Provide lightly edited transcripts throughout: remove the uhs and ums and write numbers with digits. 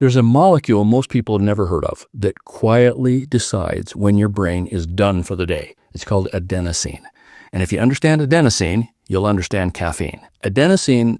There's a molecule most people have never heard of that quietly decides when your brain is done for the day. It's called adenosine. And if you understand adenosine, you'll understand caffeine. Adenosine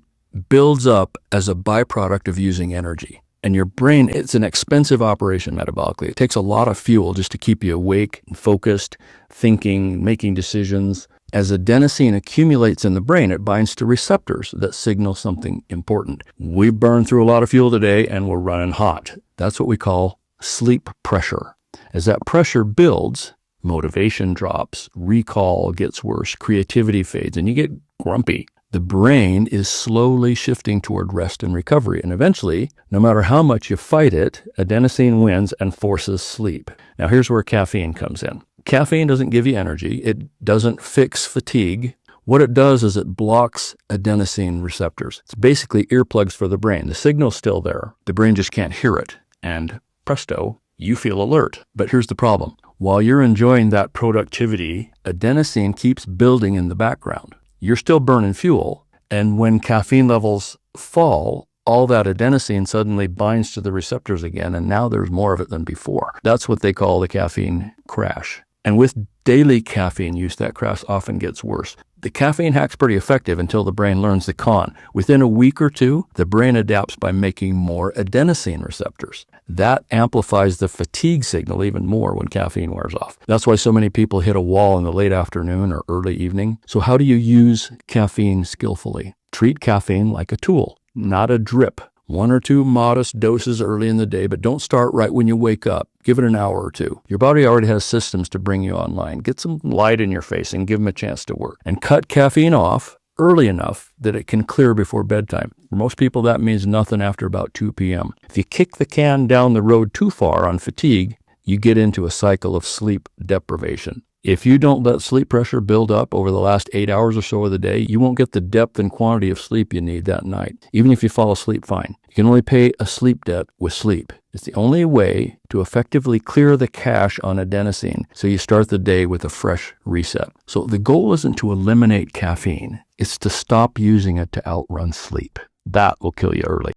builds up as a byproduct of using energy. And your brain, it's an expensive operation metabolically. It takes a lot of fuel just to keep you awake, focused, thinking, making decisions. As adenosine accumulates in the brain, it binds to receptors that signal something important. We burned through a lot of fuel today and we're running hot. That's what we call sleep pressure. As that pressure builds, motivation drops, recall gets worse, creativity fades, and you get grumpy. The brain is slowly shifting toward rest and recovery. And eventually, no matter how much you fight it, adenosine wins and forces sleep. Now here's where caffeine comes in. Caffeine doesn't give you energy. It doesn't fix fatigue. What it does is it blocks adenosine receptors. It's basically earplugs for the brain. The signal's still there. The brain just can't hear it. And presto, you feel alert. But here's the problem. While you're enjoying that productivity, adenosine keeps building in the background. You're still burning fuel. And when caffeine levels fall, all that adenosine suddenly binds to the receptors again, and now there's more of it than before. That's what they call the caffeine crash. And with daily caffeine use, that crash often gets worse. The caffeine hack's pretty effective until the brain learns the con. Within a week or two, the brain adapts by making more adenosine receptors. That amplifies the fatigue signal even more when caffeine wears off. That's why so many people hit a wall in the late afternoon or early evening. So how do you use caffeine skillfully? Treat caffeine like a tool, not a drip. 1 or 2 modest doses early in the day, but don't start right when you wake up. Give it an hour or two. Your body already has systems to bring you online. Get some light in your face and give them a chance to work. And cut caffeine off early enough that it can clear before bedtime. For most people, that means nothing after about 2 p.m. If you kick the can down the road too far on fatigue, you get into a cycle of sleep deprivation. If you don't let sleep pressure build up over the last 8 hours or so of the day, you won't get the depth and quantity of sleep you need that night, even if you fall asleep fine. You can only pay a sleep debt with sleep. It's the only way to effectively clear the cache on adenosine, so you start the day with a fresh reset. So the goal isn't to eliminate caffeine, it's to stop using it to outrun sleep. That will kill you early.